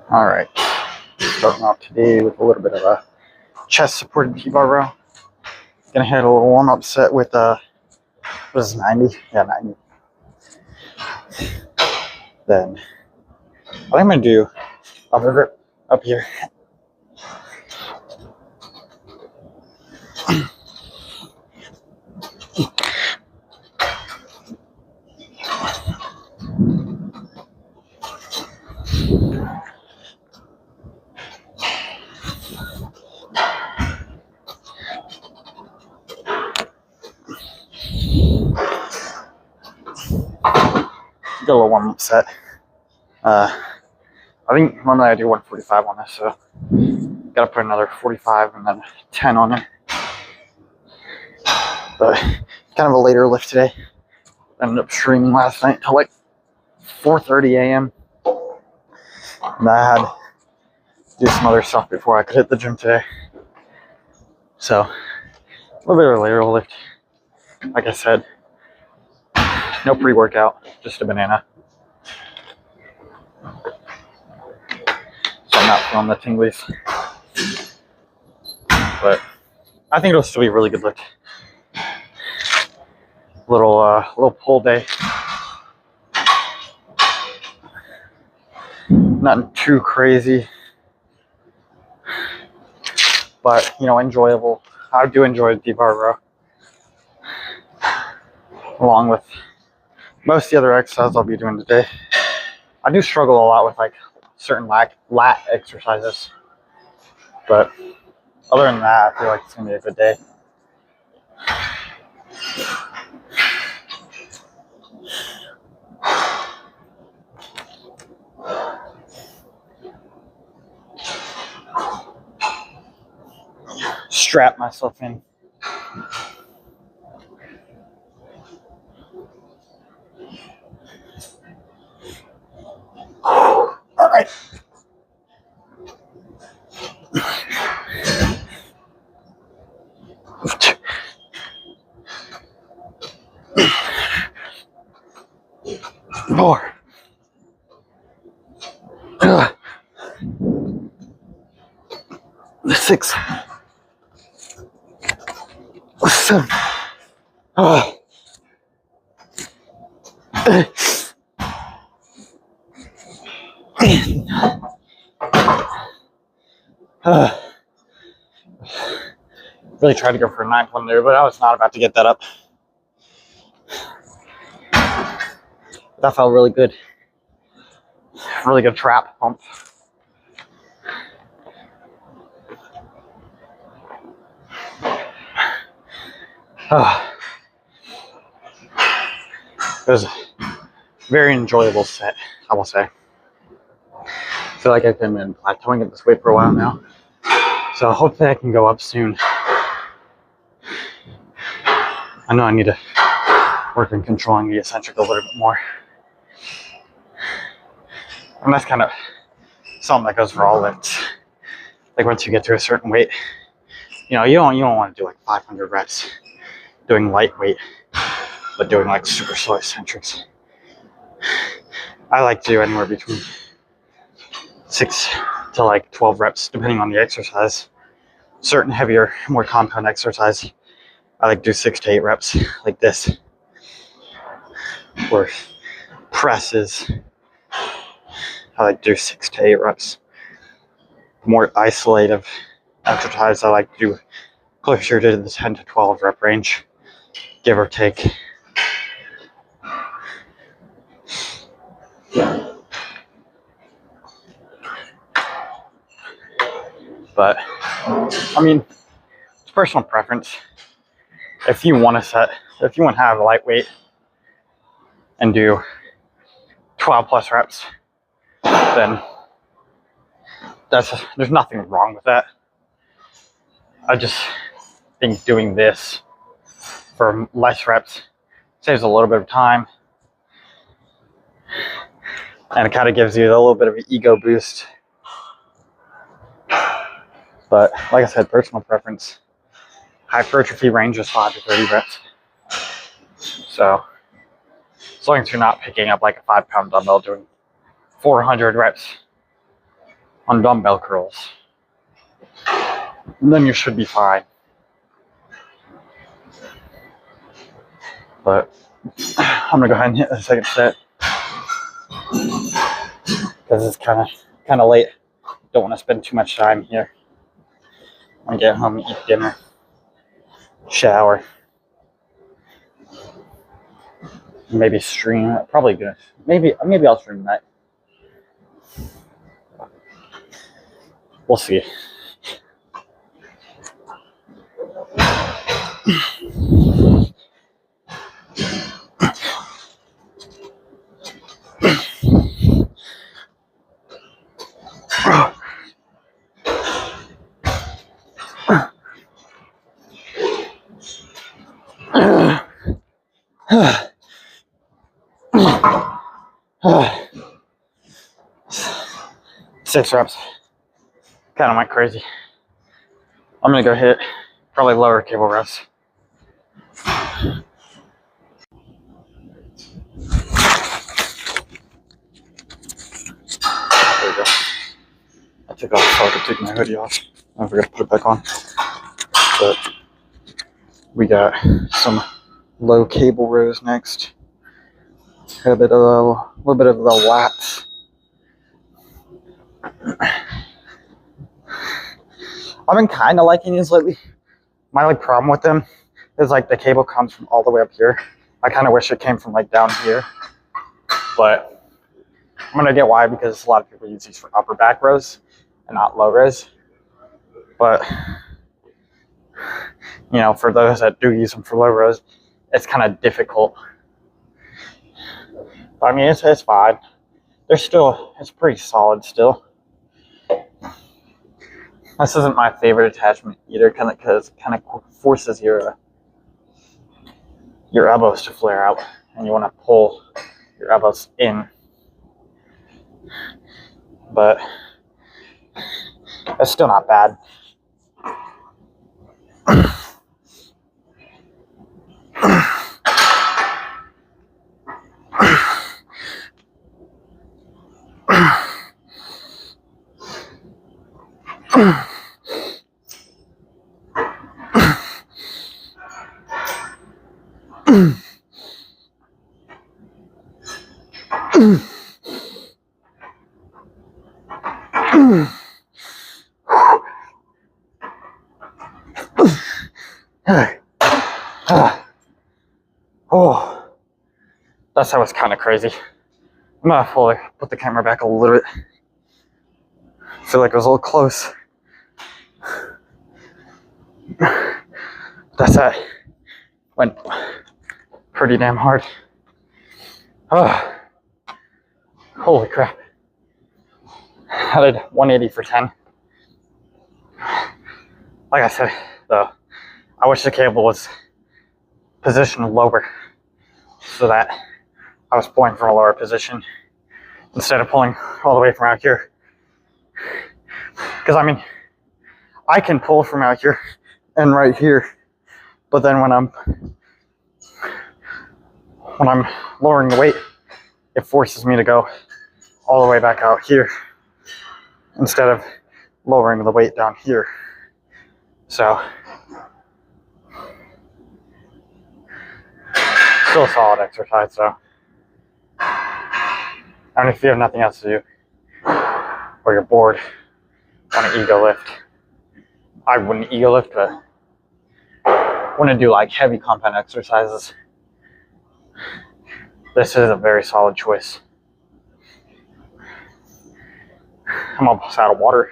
All right, starting off today with a little bit of a chest supported T-bar row. Gonna hit a little warm up set with what is 90? Yeah, 90. Then what I'm gonna do, I'll move it up here. Get a little warm up set. I think normally I do 145 on this, so gotta put another 45 and then 10 on it. But kind of a later lift today. Ended up streaming last night till like 4:30 a.m. And I had to do some other stuff before I could hit the gym today. So a little bit of a later lift. Like I said, no pre-workout, just a banana. So I'm not feeling the tinglies. But I think it'll still be a really good lift. Little pull day. Nothing too crazy, but enjoyable. I do enjoy the T-bar row, along with most of the other exercises I'll be doing today. I do struggle a lot with like certain lat exercises, but other than that, I feel like it's gonna be a good day. Strap myself in. All right. More. 6. 7. Really tried to go for a 9th one there, but I was not about to get that up. That felt really good. Really good trap pump. It was a very enjoyable set, I will say. I feel like I've been plateauing at this weight for a while now, so hopefully I can go up soon. I know I need to work on controlling the eccentric a little bit more, and that's kind of something that goes for all lifts. Like once you get to a certain weight, you don't want to do like 500 reps doing lightweight, but doing like super slow eccentrics. I like to do anywhere between 6 to like 12 reps, depending on the exercise. Certain heavier, more compound exercise, I like to do 6 to 8 reps, like this. Or presses, I like to do 6 to 8 reps. More isolative exercise, I like to do closer to the 10 to 12 rep range, give or take. But I mean, it's personal preference. If you want to have a lightweight and do 12 plus reps, then there's nothing wrong with that. I just think doing this for less reps saves a little bit of time, and it kind of gives you a little bit of an ego boost. But like I said, personal preference. Hypertrophy range is 5 to 30 reps. So as long as you're not picking up like a 5-pound dumbbell doing 400 reps, on dumbbell curls. And then you should be fine. But I'm gonna go ahead and hit the second set because it's kind of late. Don't want to spend too much time here. I'm gonna get home and eat dinner, shower, maybe stream. Probably good. Maybe I'll stream tonight. We'll see. Six reps. Kind of went crazy. I'm gonna go hit probably lower cable reps. There we go. I took off so I could take my hoodie off. I forgot to put it back on. But we got some low cable rows next. A little bit of the lats. I've been kind of liking these lately. My like problem with them is like the cable comes from all the way up here. I kind of wish it came from like down here, but I'm gonna get why, because a lot of people use these for upper back rows and not low rows. But you know, for those that do use them for low rows, it's kind of difficult. But I mean, it's fine. It's pretty solid still. This isn't my favorite attachment either, because it kind of forces your elbows to flare out, and you want to pull your elbows in. But it's still not bad. Oh, that was kind of crazy. I'm gonna put the camera back a little bit. I feel like it was a little close. That went pretty damn hard. Oh, holy crap. I did 180 for 10. Like I said, though, I wish the cable was positioned lower so that I was pulling from a lower position instead of pulling all the way from out here. Because I mean, I can pull from out here and right here, but then when I'm lowering the weight, it forces me to go all the way back out here instead of lowering the weight down here. So still a solid exercise though. I mean, if you have nothing else to do or you're bored, want to ego lift, I wouldn't ego lift, but want to do like heavy compound exercises, this is a very solid choice. I'm almost out of water.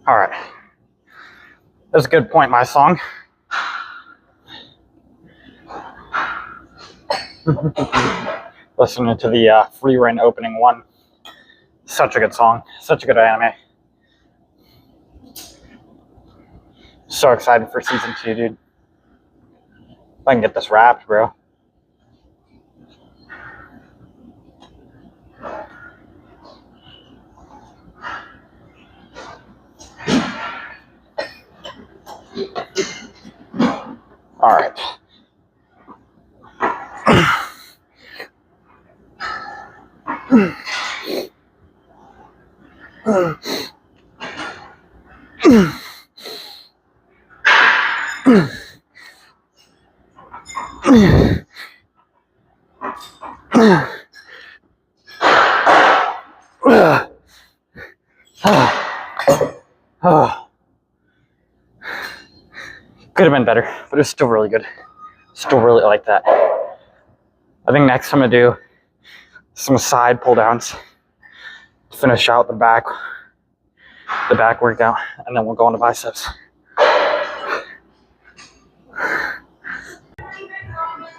All right, that's a good point, my song. Listening to the Free Reign opening one. Such a good song, such a good anime. So excited for season 2, dude. If I can get this wrapped, bro. All right. Could have been better, but it was still really good. Still really like that. I think next I'm gonna do some side pull downs to finish out the back workout, and then we'll go on to biceps.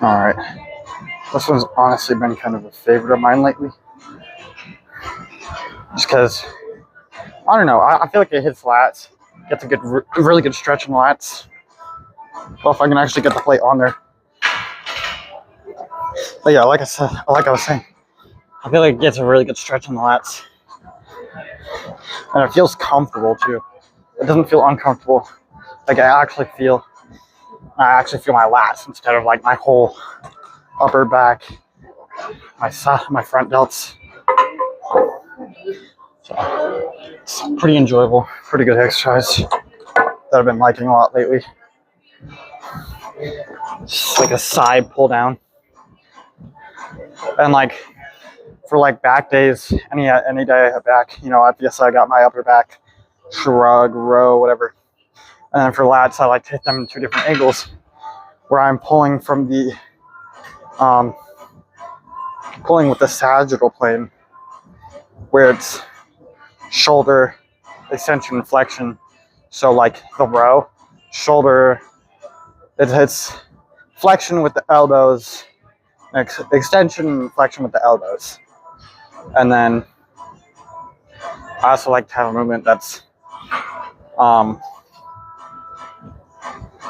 All right, this one's honestly been kind of a favorite of mine lately, just because I don't know. I feel like it hits lats, gets a really good stretch in the lats. Well, if I can actually get the plate on there. But yeah, like I was saying, I feel like it gets a really good stretch in the lats, and it feels comfortable too. It doesn't feel uncomfortable. Like I actually feel my lats instead of like my whole upper back, my front delts. So it's pretty enjoyable, pretty good exercise that I've been liking a lot lately. Just like a side pull down, and like for like back days, any day I have back, obviously I got my upper back shrug, row, whatever. And then for lats, I like to hit them in 2 different angles, where I'm pulling from the pulling with the sagittal plane, where it's shoulder extension and flexion. So like the row, shoulder, it hits flexion with the elbows, extension and flexion with the elbows. And then I also like to have a movement that's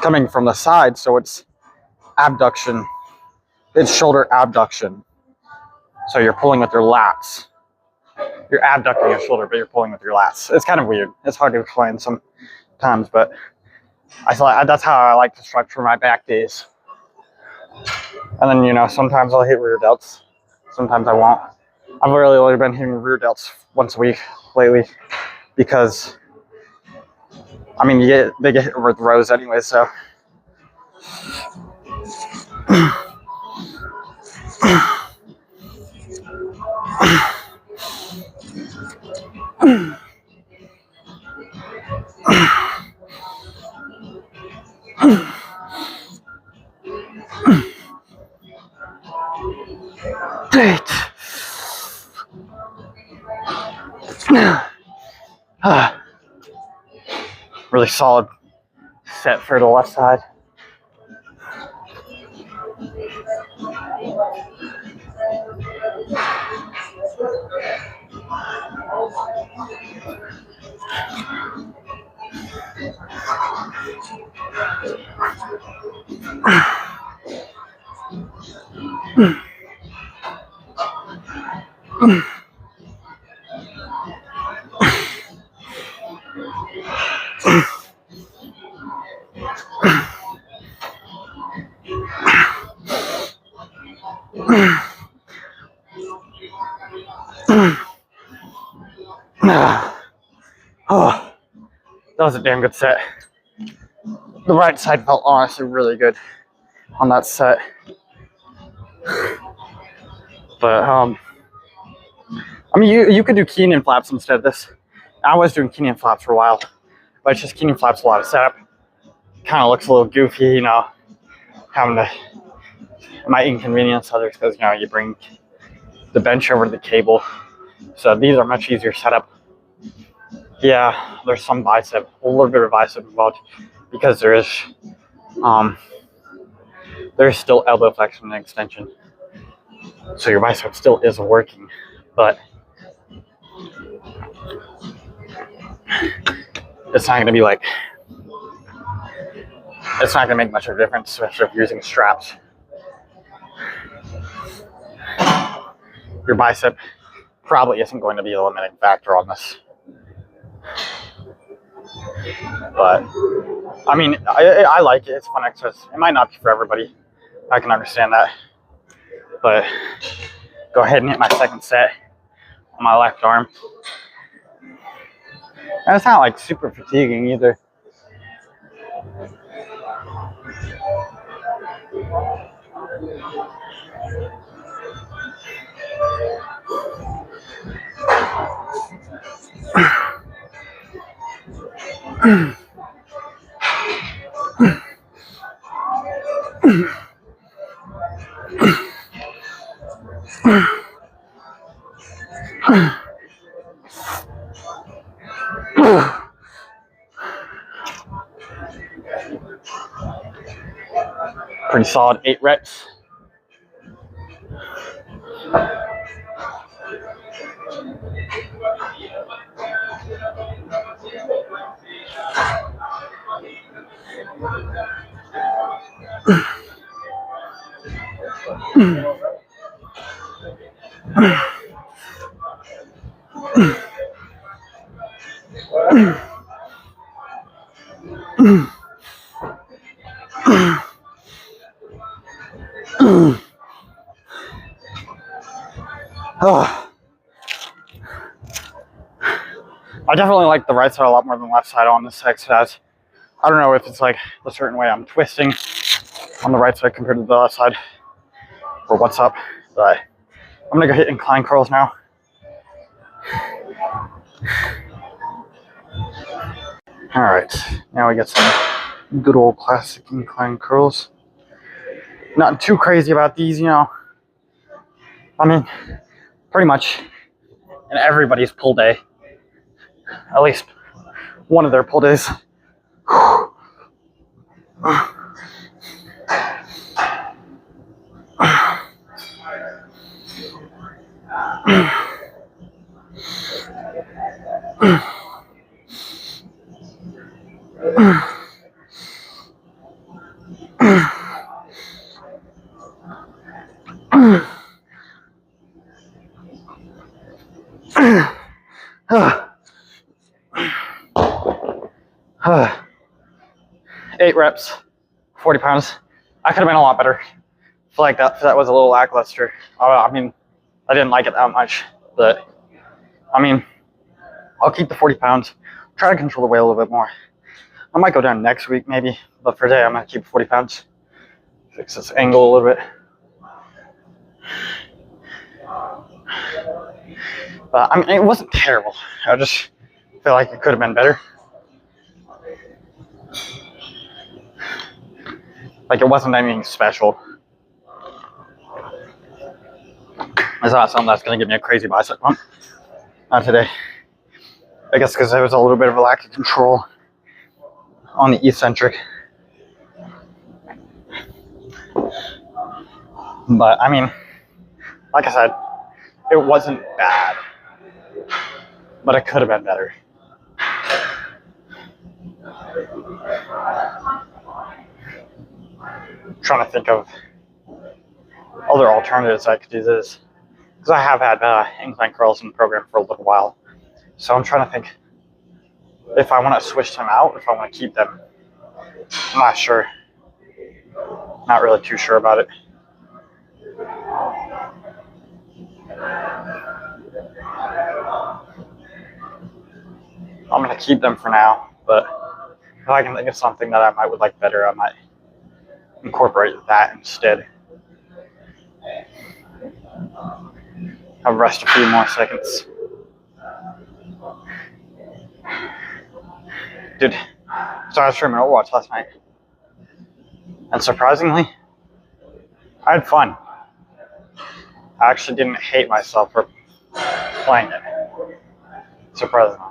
coming from the side, so it's abduction. It's shoulder abduction. So you're pulling with your lats. You're abducting your shoulder, but you're pulling with your lats. It's kind of weird. It's hard to explain sometimes, but I feel like that's how I like to structure my back days. And then, sometimes I'll hit rear delts. Sometimes I won't. I've really only been hitting rear delts once a week lately, because they get hit with rows anyway, so. Really solid set for the left side. Oh, that was a damn good set. The right side felt honestly really good on that set. But you could do Kenyan flaps instead of this. I was doing Kenyan flaps for a while, but it's just Kenyan flaps a lot of setup. Kind of looks a little goofy, having to. It might inconvenience others because you bring the bench over to the cable. So these are much easier setup. Yeah, there's some bicep, a little bit of bicep involved, because there's still elbow flexion and extension. So your bicep still is working, but it's not going to be like it's not going to make much of a difference, especially if you're using straps. Your bicep probably isn't going to be a limiting factor on this. But, I mean, I like it. It's a fun exercise. It might not be for everybody. I can understand that. But go ahead and hit my second set on my left arm. And it's not like super fatiguing either. Pretty solid 8 reps. I definitely like the right side a lot more than the left side on this exercise. I don't know if it's like a certain way I'm twisting on the right side compared to the left side or what's up, but I'm gonna go hit incline curls now. All right, now we get some good old classic incline curls. Nothing too crazy about these, you know. I mean, pretty much in everybody's pull day, at least one of their pull days. Eight reps, 40 pounds. I could have been a lot better. I feel like that was a little lackluster. I mean, I didn't like it that much, but I mean, I'll keep the 40 pounds. Try to control the weight a little bit more. I might go down next week maybe, but for today I'm gonna keep 40 pounds. Fix this angle a little bit. But I mean, it wasn't terrible. I just feel like it could have been better. Like it wasn't anything special. It's not something that's gonna give me a crazy bicep pump. Not today. I guess because there was a little bit of a lack of control on the eccentric. But I mean, like I said, it wasn't bad, but it could have been better. I'm trying to think of other alternatives I could do this, because I have had incline curls in the program for a little while. So I'm trying to think if I want to switch them out, if I want to keep them. I'm not sure. Not really too sure about it. I'm going to keep them for now, but if I can think of something that I would like better, I might incorporate that instead. I'll rest a few more seconds. Dude, so I was streaming Overwatch last night, and surprisingly, I had fun. I actually didn't hate myself for playing it, surprisingly.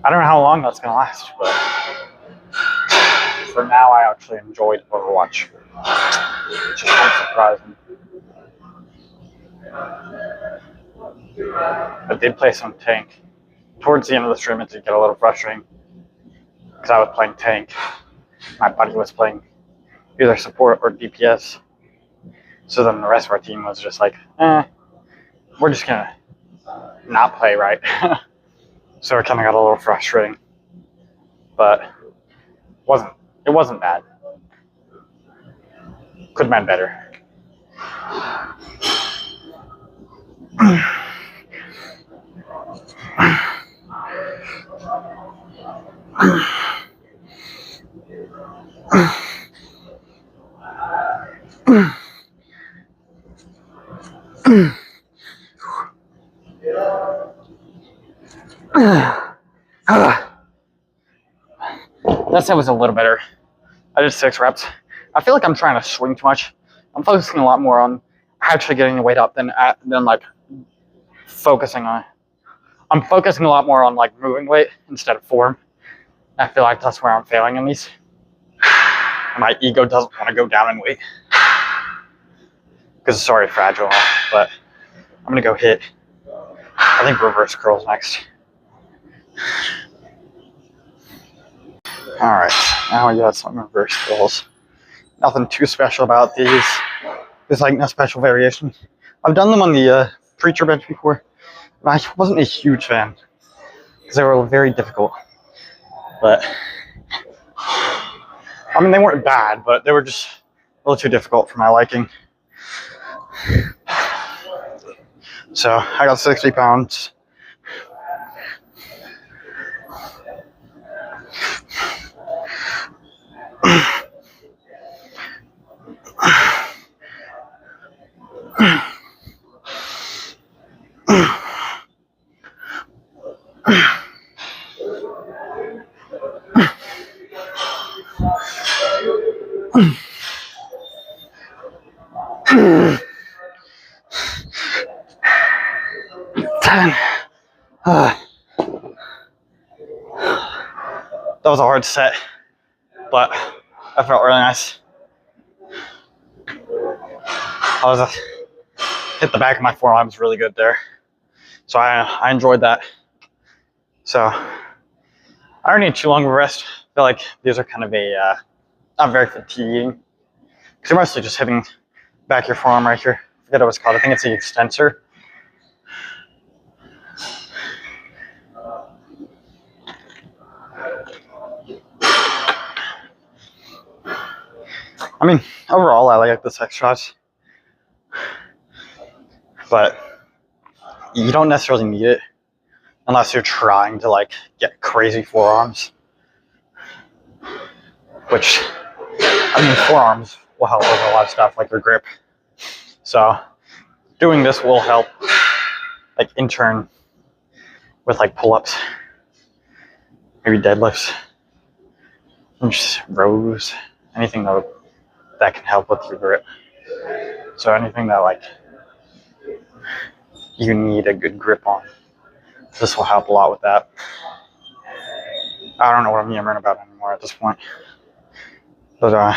I don't know how long that's going to last, but for now I actually enjoyed Overwatch, which is kind of surprising. I did play some tank. Towards the end of the stream, it did get a little frustrating. because I was playing tank. My buddy was playing either support or DPS. So then the rest of our team was just like, we're just gonna not play right. So it kind of got a little frustrating, but it wasn't bad. Could have been better. That set was a little better. I did 6 reps. I feel like I'm trying to swing too much. I'm focusing a lot more on actually getting the weight up than like focusing on. I'm focusing a lot more on like moving weight instead of form. I feel like that's where I'm failing in these. My ego doesn't want to go down in weight because it's already fragile. But I'm gonna go hit, I think, reverse curls next. All right, now we got some reverse curls. Nothing too special about these. There's like no special variation. I've done them on the preacher bench before, and I wasn't a huge fan because they were very difficult. But I mean, they weren't bad, but they were just a little too difficult for my liking. So I got 60 pounds. That was a hard set, but that felt really nice. Hit the back of my forearms really good there, so I enjoyed that. So I don't need too long of a rest. I feel like these are kind of not very fatiguing, because you're mostly just hitting back your forearm right here. I forget what it's called. I think it's the extensor. I mean, overall, I like this exercise, but you don't necessarily need it unless you're trying to like get crazy forearms, which, I mean, forearms will help with a lot of stuff like your grip. So doing this will help, like in turn, with like pull-ups, maybe deadlifts, and just rows, anything that can help with your grip. So anything that like you need a good grip on, this will help a lot with that. I don't know what I'm yammering about anymore at this point. But I'm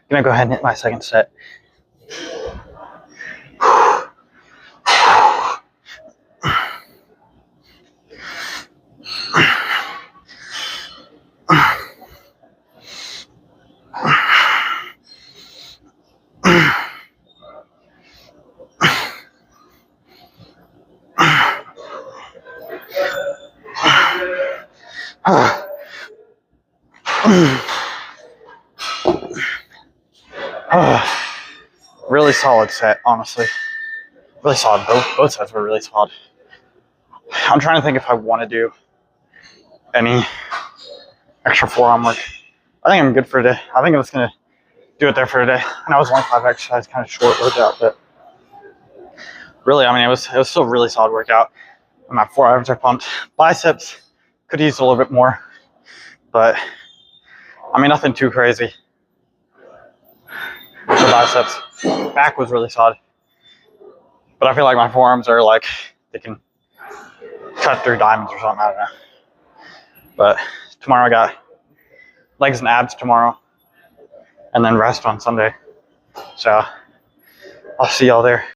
gonna go ahead and hit my second set. Really solid set, honestly. Really solid. Both sets were really solid. I'm trying to think if I want to do any extra forearm work. I think I'm good for today. I think I'm just going to do it there for today. And I was only 5 exercises, kind of short workout, but really, I mean, it was still a really solid workout. My forearms are pumped. Biceps could use a little bit more, but I mean, nothing too crazy for biceps. Back was really solid, but I feel like my forearms are like, they can cut through diamonds or something, I don't know. But tomorrow I got legs and abs tomorrow, and then rest on Sunday. So I'll see y'all there.